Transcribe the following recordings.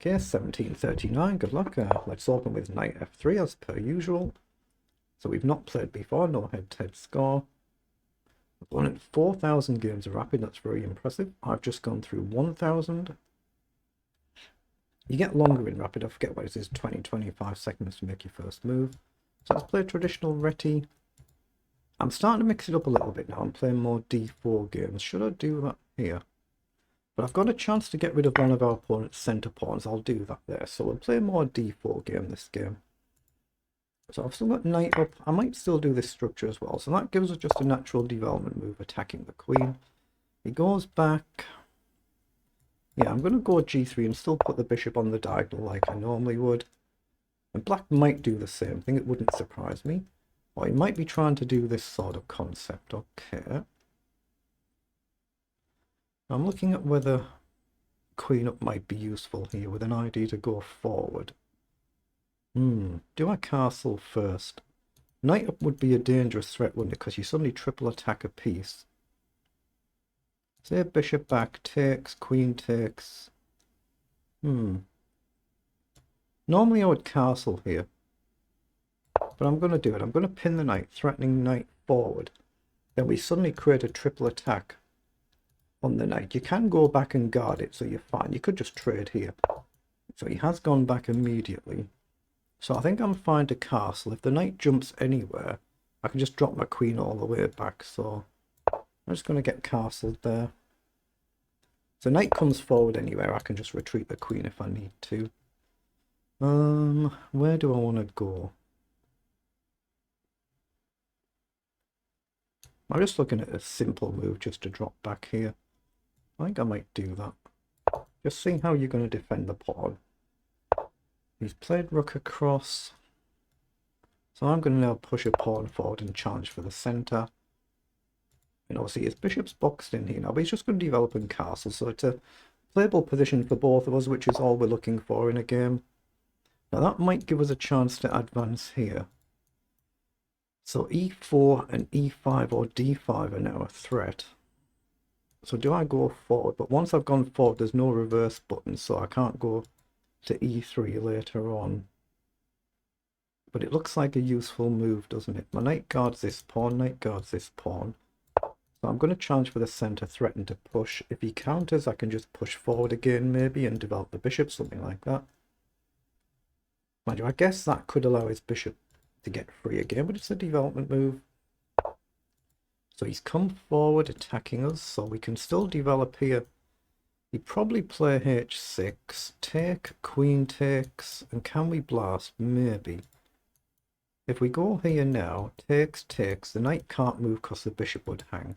Okay, 1739, good luck. Let's open with knight f3 as per usual. So we've not played before, no head-to-head score. I've won in 4,000 games of Rapid, that's very impressive. I've just gone through 1,000. You get longer in Rapid, I forget what it is, 20-25 seconds to make your first move. So let's play traditional Reti. I'm starting to mix it up a little bit now. I'm playing more d4 games. Should I do that here? But I've got a chance to get rid of one of our opponent's centre pawns. I'll do that there. So we'll play more d4 game this game. So I've still got knight up. I might still do this structure as well. So that gives us just a natural development move attacking the queen. He goes back. Yeah, I'm going to go g3 and still put the bishop on the diagonal like I normally would. And black might do the same thing. It wouldn't surprise me. Or he might be trying to do this sort of concept. Okay. I'm looking at whether queen up might be useful here with an idea to go forward. Do I castle first? Knight up would be a dangerous threat, wouldn't it? Because you suddenly triple attack a piece. Say bishop back, takes, queen takes. Normally I would castle here. But I'm going to do it. I'm going to pin the knight, threatening knight forward. Then we suddenly create a triple attack on the knight. You can go back and guard it, so you're fine. You could just trade here. So he has gone back immediately. So I think I'm fine to castle. If the knight jumps anywhere, I can just drop my queen all the way back. So I'm just going to get castled there. If the knight comes forward anywhere, I can just retreat the queen if I need to. Where do I want to go? I'm just looking at a simple move just to drop back here. I think I might do that. Just seeing how you're going to defend the pawn. He's played rook across. So I'm going to now push a pawn forward and challenge for the centre. And obviously his bishop's boxed in here now, but he's just going to develop and castle. So it's a playable position for both of us, which is all we're looking for in a game. Now that might give us a chance to advance here. So e4 and e5 or d5 are now a threat. So do I go forward? But once I've gone forward, there's no reverse button, so I can't go to e3 later on. But it looks like a useful move, doesn't it? My knight guards this pawn, knight guards this pawn. So I'm going to challenge for the centre, threaten to push. If he counters, I can just push forward again maybe and develop the bishop, something like that. Mind you, I guess that could allow his bishop to get free again, but it's a development move. So he's come forward attacking us, so we can still develop here. He'd probably play h6, take, queen takes, and can we blast? Maybe. If we go here now, takes, takes, the knight can't move because the bishop would hang.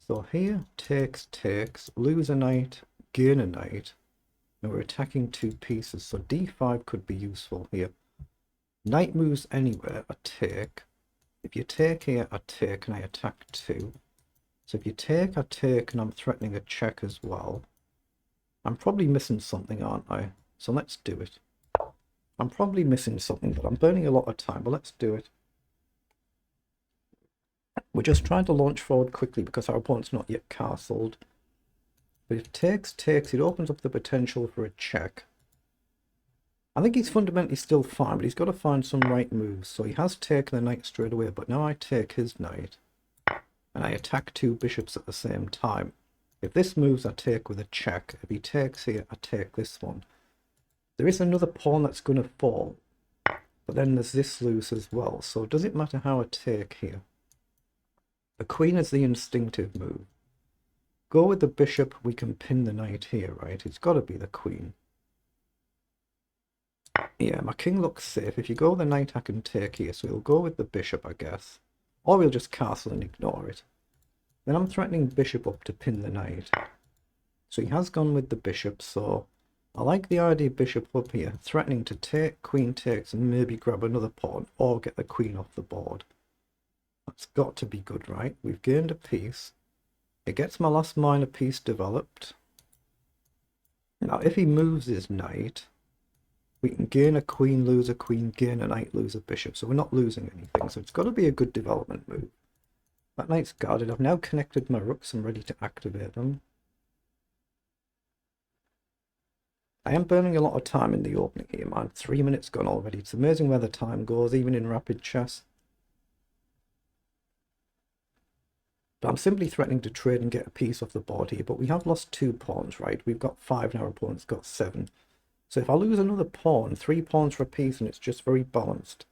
So here, takes, takes, lose a knight, gain a knight, and we're attacking two pieces, so d5 could be useful here. Knight moves anywhere, a take. If you take here, I take and I attack two. So if you take, I take, and I'm threatening a check as well. I'm probably missing something, aren't I? So let's do it. I'm probably missing something, but I'm burning a lot of time, but let's do it. We're just trying to launch forward quickly because our opponent's not yet castled. But if takes, takes, it opens up the potential for a check. I think he's fundamentally still fine, but he's got to find some right moves. So he has taken the knight straight away, but now I take his knight. And I attack two bishops at the same time. If this moves, I take with a check. If he takes here, I take this one. There is another pawn that's going to fall. But then there's this loose as well. So does it matter how I take here? The queen is the instinctive move. Go with the bishop, we can pin the knight here, right? It's got to be the queen. Yeah, my king looks safe. If you go with the knight, I can take here. So we'll go with the bishop, I guess. Or we'll just castle and ignore it. Then I'm threatening bishop up to pin the knight. So he has gone with the bishop, so I like the idea of bishop up here. Threatening to take, queen takes, and maybe grab another pawn, or get the queen off the board. That's got to be good, right? We've gained a piece. It gets my last minor piece developed. Now, if he moves his knight, we can gain a queen, lose a queen, gain a knight, lose a bishop. So we're not losing anything. So it's got to be a good development move. That knight's guarded. I've now connected my rooks. I'm ready to activate them. I am burning a lot of time in the opening here, man. 3 minutes gone already. It's amazing where the time goes, even in rapid chess. But I'm simply threatening to trade and get a piece off the board here. But we have lost 2 pawns, right? We've got 5 and our opponent's got 7. So if I lose another pawn, 3 pawns for a piece, and it's just very balanced.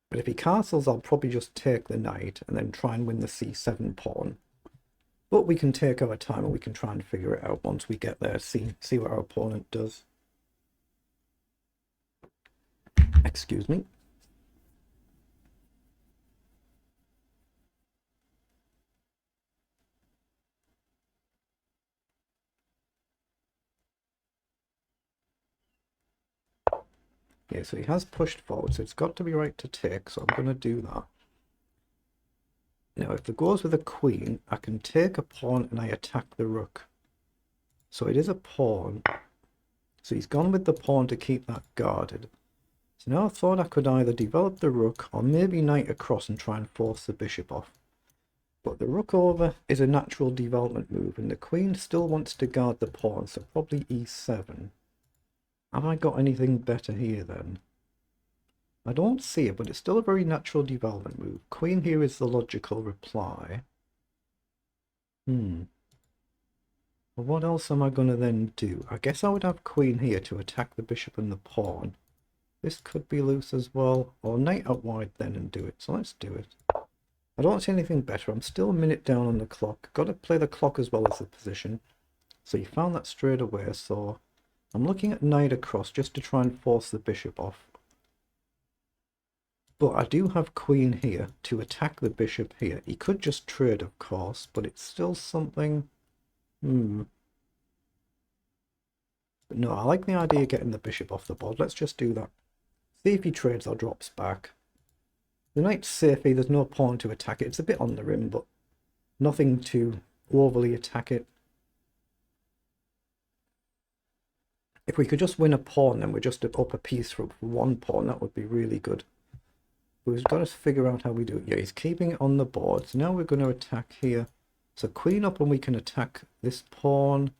But if he castles, I'll probably just take the knight and then try and win the c7 pawn. But we can take our time and we can try and figure it out once we get there, see what our opponent does. Excuse me. Yeah, so he has pushed forward, so it's got to be right to take, so I'm going to do that. Now, if the goes with a queen, I can take a pawn and I attack the rook. So it is a pawn. So he's gone with the pawn to keep that guarded. So now I thought I could either develop the rook or maybe knight across and try and force the bishop off. But the rook over is a natural development move, and the queen still wants to guard the pawn, so probably e7. Have I got anything better here then? I don't see it, but it's still a very natural development move. Queen here is the logical reply. Well, what else am I going to then do? I guess I would have queen here to attack the bishop and the pawn. This could be loose as well. Or knight out wide then and do it. So let's do it. I don't see anything better. I'm still a minute down on the clock. Got to play the clock as well as the position. So you found that straight away. So I'm looking at knight across just to try and force the bishop off. But I do have queen here to attack the bishop here. He could just trade, of course, but it's still something... But no, I like the idea of getting the bishop off the board. Let's just do that. See if he trades or drops back. The knight's safe here. There's no pawn to attack it. It's a bit on the rim, but nothing to overly attack it. If we could just win a pawn, then we're just up a piece for 1 pawn. That would be really good. We've got to figure out how we do it. Yeah, he's keeping it on the board. So now we're going to attack here. So queen up and we can attack this pawn.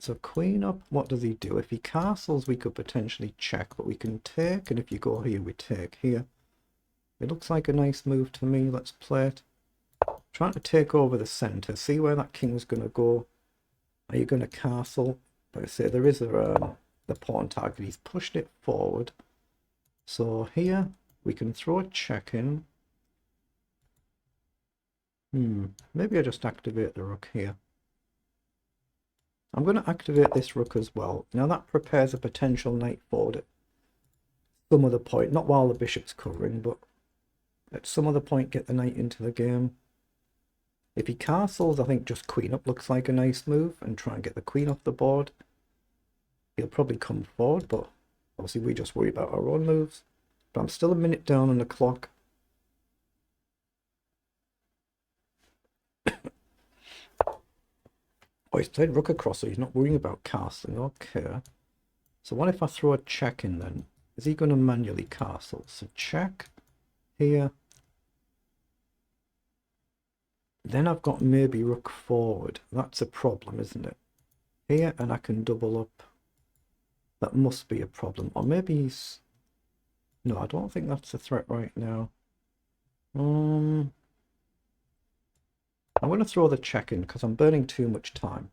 So queen up, what does he do? If he castles, we could potentially check, but we can take. And if you go here, we take here. It looks like a nice move to me. Let's play it. Trying to take over the center. See where that king's going to go. Are you going to castle? But I say there is the pawn target. He's pushed it forward. So here we can throw a check in. Maybe I just activate the rook here. I'm going to activate this rook as well. Now that prepares a potential knight forward at some other point. Not while the bishop's covering, but at some other point get the knight into the game. If he castles, I think just queen up looks like a nice move and try and get the queen off the board. He'll probably come forward, but obviously we just worry about our own moves. But I'm still a minute down on the clock. Oh, he's played rook across, so he's not worrying about castling. Okay. So what if I throw a check in then? Is he going to manually castle? So check here. Then I've got maybe rook forward. That's a problem, isn't it? Here, and I can double up. That must be a problem. Or maybe he's... No, I don't think that's a threat right now. I'm going to throw the check in because I'm burning too much time.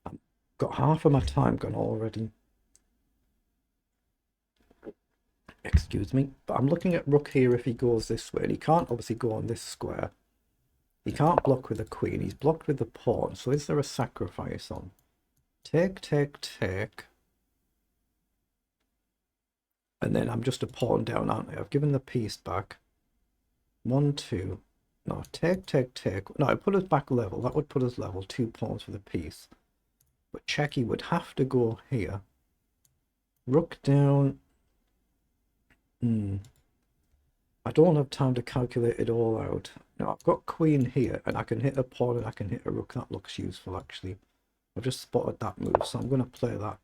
I've got half of my time gone already. Excuse me. But I'm looking at rook here if he goes this way. And he can't obviously go on this square. He can't block with a queen. He's blocked with the pawn. So is there a sacrifice on? Take, take, take. And then I'm just a pawn down, aren't I? I've given the piece back. 1, 2. No, take, take, take. No, I put us back level. That would put us level. 2 pawns for the piece. But check, he would have to go here. Rook down. I don't have time to calculate it all out. Now, I've got queen here, and I can hit a pawn and I can hit a rook. That looks useful, actually. I've just spotted that move, so I'm going to play that.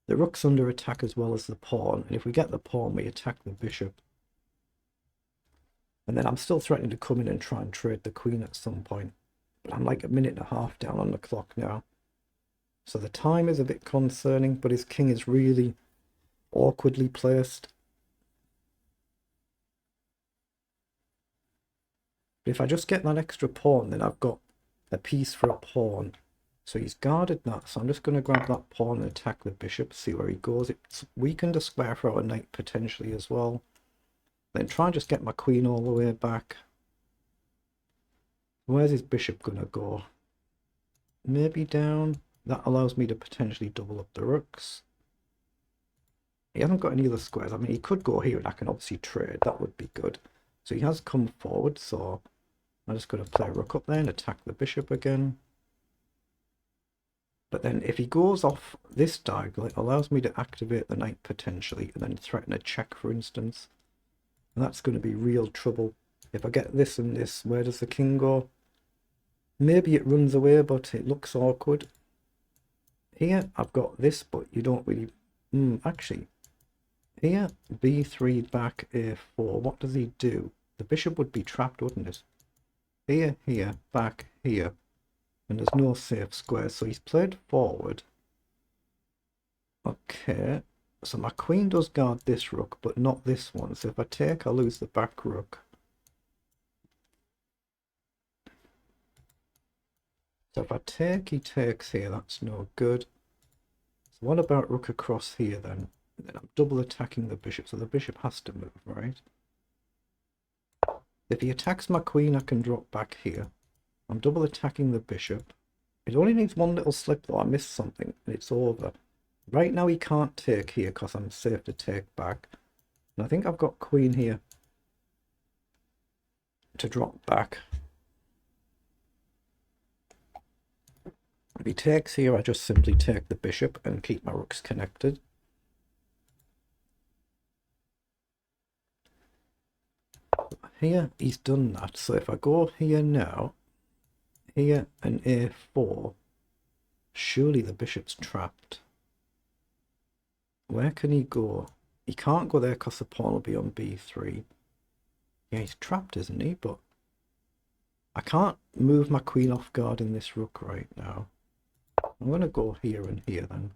The rook's under attack as well as the pawn, and if we get the pawn, we attack the bishop. And then I'm still threatening to come in and try and trade the queen at some point. But I'm like a minute and a half down on the clock now. So the time is a bit concerning, but his king is really awkwardly placed. But if I just get that extra pawn, then I've got a piece for a pawn. So he's guarded that, so I'm just going to grab that pawn and attack the bishop, see where he goes. It's weakened a square for our knight potentially as well. Then try and just get my queen all the way back. Where's his bishop going to go? Maybe down. That allows me to potentially double up the rooks. He hasn't got any other squares. I mean, he could go here and I can obviously trade. That would be good. So he has come forward, so I'm just going to play rook up there and attack the bishop again. But then if he goes off this diagonal, it allows me to activate the knight potentially and then threaten a check, for instance. And that's going to be real trouble. If I get this and this, where does the king go? Maybe it runs away, but it looks awkward. Here, I've got this, but you don't really... actually, here, b3 back a4. What does he do? The bishop would be trapped, wouldn't it? Here, here, back here. And there's no safe squares, so he's played forward. Okay, so my queen does guard this rook, but not this one. So if I take, I lose the back rook. So if I take, he takes here. That's no good. So what about rook across here then? And then I'm double attacking the bishop, so the bishop has to move, right? If he attacks my queen, I can drop back here. I'm double attacking the bishop. It only needs one little slip though. I missed something and it's over. Right now he can't take here because I'm safe to take back. And I think I've got queen here to drop back. If he takes here, I just simply take the bishop and keep my rooks connected. Here, he's done that. So if I go here now, here and a4, surely the bishop's trapped. Where can he go? He can't go there because the pawn will be on b3. Yeah, he's trapped, isn't he? But I can't move my queen off guard in this rook right now. I'm going to go here and here then.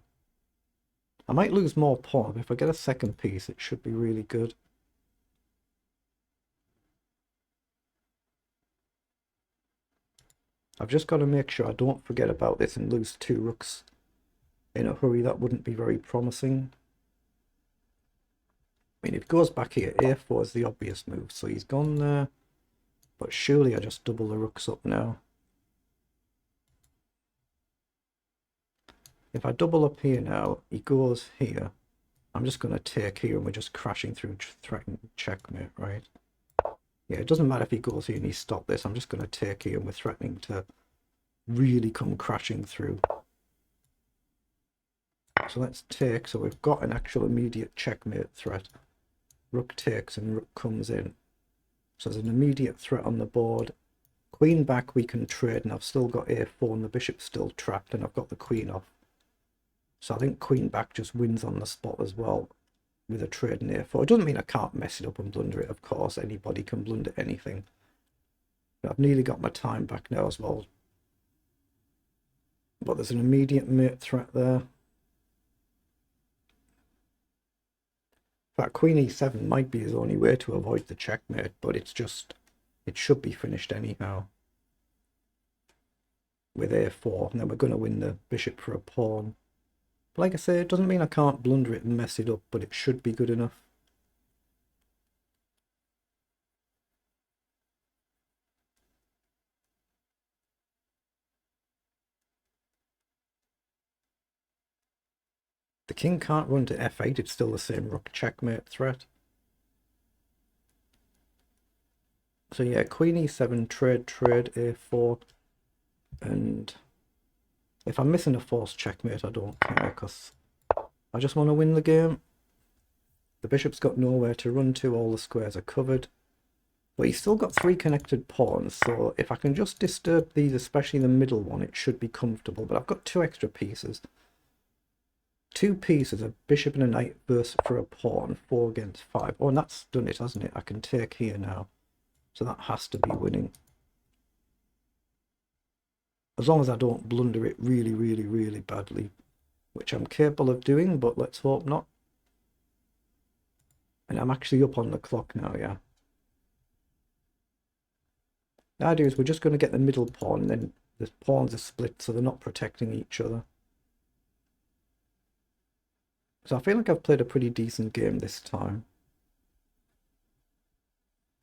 I might lose more pawn, but if I get a second piece, it should be really good. I've just got to make sure I don't forget about this and lose two rooks in a hurry. That wouldn't be very promising. I mean, if it goes back here, a4 is the obvious move, so he's gone there. But surely I just double the rooks up now. If I double up here now, he goes here. I'm just going to take here and we're just crashing through, threatening checkmate, right? Yeah, it doesn't matter if he goes here and he stopped this. I'm just going to take here and we're threatening to really come crashing through. So let's take. So we've got an actual immediate checkmate threat. Rook takes and rook comes in. So there's an immediate threat on the board. Queen back we can trade, and I've still got a4 and the bishop's still trapped and I've got the queen off. So I think queen back just wins on the spot as well with a trade in a4. It doesn't mean I can't mess it up and blunder it, of course. Anybody can blunder anything. But I've nearly got my time back now as well. But there's an immediate mate threat there. In fact, queen e7 might be his only way to avoid the checkmate, but it's just, it should be finished anyhow. With a4, and then we're going to win the bishop for a pawn. But like I say, it doesn't mean I can't blunder it and mess it up, but it should be good enough. The king can't run to f8, it's still the same rook checkmate threat. So yeah, queen e7, trade, a4, and if I'm missing a forced checkmate, I don't care, because I just want to win the game. The bishop's got nowhere to run to, all the squares are covered. But he's still got three connected pawns, so if I can just disturb these, especially the middle one, it should be comfortable. But I've got two extra pieces. Two pieces, a bishop and a knight versus for a pawn, 4 against 5. Oh, and that's done it, hasn't it? I can take here now. So that has to be winning. As long as I don't blunder it really, really, really badly, which I'm capable of doing, but let's hope not. And I'm actually up on the clock now, yeah. The idea is we're just going to get the middle pawn, and then the pawns are split so they're not protecting each other. So I feel like I've played a pretty decent game this time.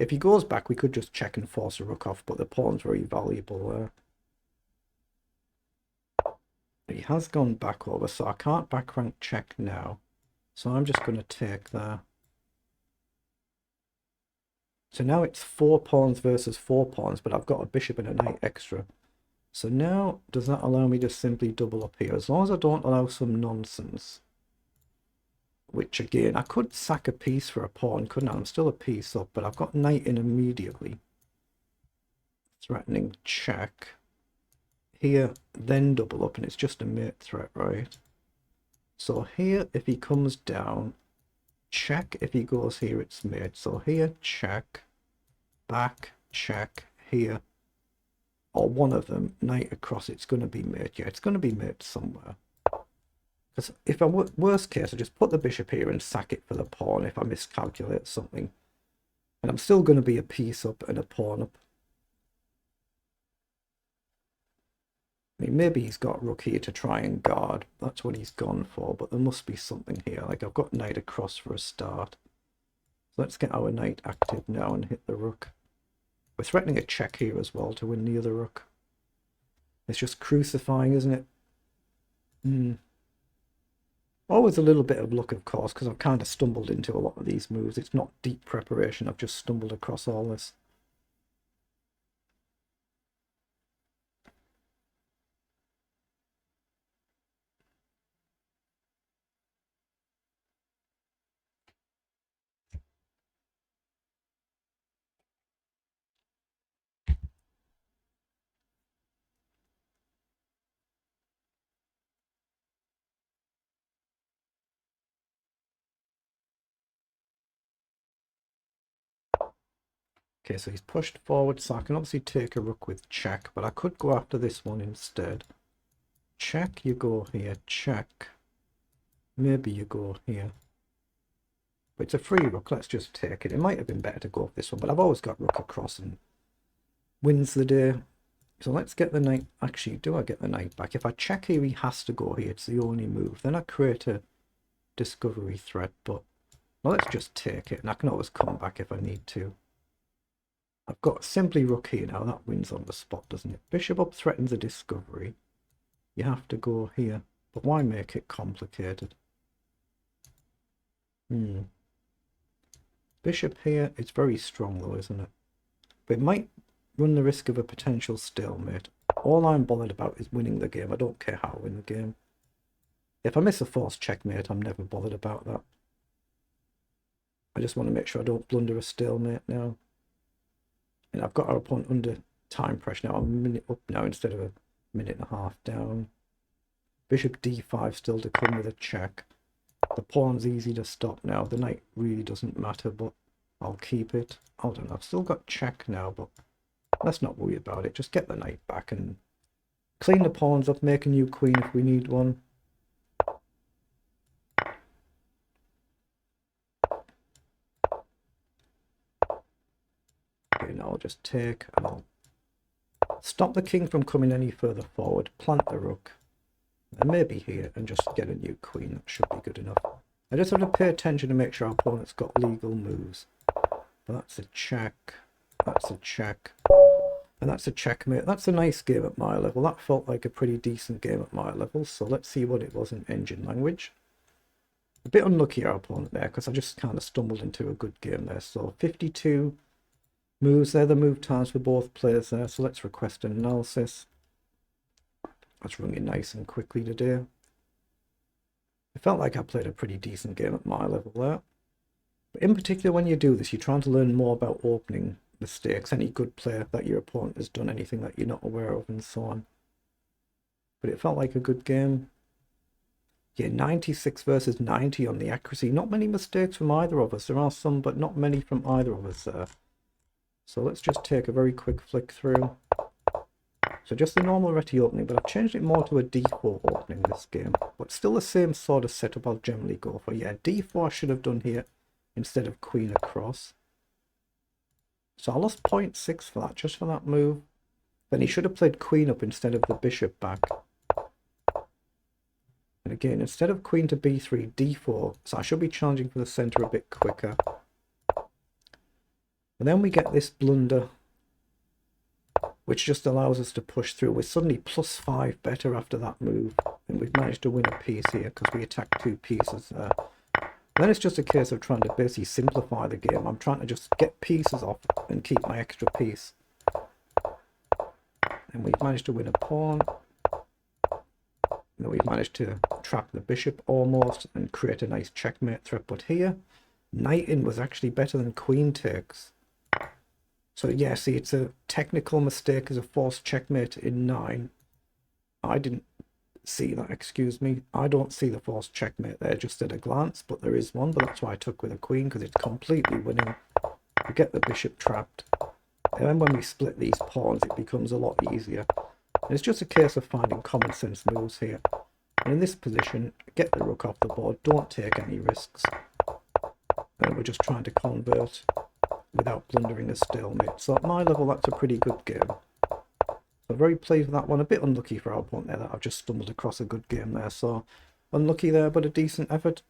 If he goes back, we could just check and force a rook off, but the pawn's very valuable there. He has gone back over, so I can't back rank check now. So I'm just going to take there. So now it's 4 pawns versus 4 pawns, but I've got a bishop and a knight extra. So now, does that allow me to simply double up here? As long as I don't allow some nonsense. Which again, I could sack a piece for a pawn, couldn't I? I'm still a piece up, but I've got knight in immediately. Threatening check. Here, then double up, and it's just a mate threat, right? So here, if he comes down, check. If he goes here, it's mate. So here, check. Back, check. Here. Or one of them, knight across, it's going to be mate. Yeah, it's going to be mate somewhere. Because if I worst case, I just put the bishop here and sack it for the pawn if I miscalculate something. And I'm still going to be a piece up and a pawn up. I mean, maybe he's got rook here to try and guard. That's what he's gone for, but there must be something here. Like, I've got knight across for a start. So let's get our knight active now and hit the rook. We're threatening a check here as well to win the other rook. It's just crucifying, isn't it? Always a little bit of luck, of course, because I've kind of stumbled into a lot of these moves. It's not deep preparation. I've just stumbled across all this. Okay, so he's pushed forward, so I can obviously take a rook with check, but I could go after this one instead. Check, you go here, check. Maybe you go here. But it's a free rook, let's just take it. It might have been better to go for this one, but I've always got rook across and wins the day. So let's get the knight. Actually, do I get the knight back? If I check here, he has to go here. It's the only move. Then I create a discovery threat, but well, let's just take it, and I can always come back if I need to. I've got simply rook here now. That wins on the spot, doesn't it? Bishop up threatens a discovery. You have to go here. But why make it complicated? Bishop here, it's very strong though, isn't it? But it might run the risk of a potential stalemate. All I'm bothered about is winning the game. I don't care how I win the game. If I miss a forced checkmate, I'm never bothered about that. I just want to make sure I don't blunder a stalemate now. And I've got our opponent under time pressure now. I'm a minute up now instead of a minute and a half down. Bishop d5 still to come with a check. The pawn's easy to stop now. The knight really doesn't matter, but I'll keep it. I don't know. I've still got check now, but let's not worry about it. Just get the knight back and clean the pawns up, make a new queen if we need one. Okay, now I'll just take and I'll stop the king from coming any further forward, plant the rook, and maybe here, and just get a new queen. That should be good enough. I just have to pay attention to make sure our opponent's got legal moves. But that's a check, that's a check, and that's a checkmate. That's a nice game at my level. That felt like a pretty decent game at my level, so let's see what it was in engine language. A bit unlucky our opponent there, because I just kind of stumbled into a good game there. So 52 moves there, the move times for both players there. So let's request an analysis. That's running nice and quickly today. It felt like I played a pretty decent game at my level there. But in particular, when you do this, you're trying to learn more about opening mistakes, any good player that your opponent has done, anything that you're not aware of, and so on. But it felt like a good game. Yeah, 96 versus 90 on the accuracy. Not many mistakes from either of us. There are some, but not many from either of us there. So let's just take a very quick flick through. So just the normal reti opening, but I've changed it more to a d4 opening this game. But still the same sort of setup I'll generally go for. Yeah, d4 I should have done here instead of queen across. So I lost 0.6 for that, just for that move. Then he should have played queen up instead of the bishop back. And again, instead of queen to b3, d4. So I should be challenging for the centre a bit quicker. And then we get this blunder, which just allows us to push through. We're suddenly +5 better after that move. And we've managed to win a piece here because we attacked 2 pieces there. And then it's just a case of trying to basically simplify the game. I'm trying to just get pieces off and keep my extra piece. And we've managed to win a pawn. And then we've managed to trap the bishop almost and create a nice checkmate threat. But here, knight in was actually better than queen takes. So yeah, see, it's a technical mistake as a forced checkmate in 9. I didn't see that, excuse me. I don't see the forced checkmate there just at a glance, but there is one, but that's why I took with a queen, because it's completely winning. We get the bishop trapped. And then when we split these pawns, it becomes a lot easier. And it's just a case of finding common sense moves here. And in this position, get the rook off the board, don't take any risks. And we're just trying to convert without blundering a stalemate. So at my level, that's a pretty good game. So very pleased with that one. A bit unlucky for our opponent there that I've just stumbled across a good game there. So unlucky there, but a decent effort.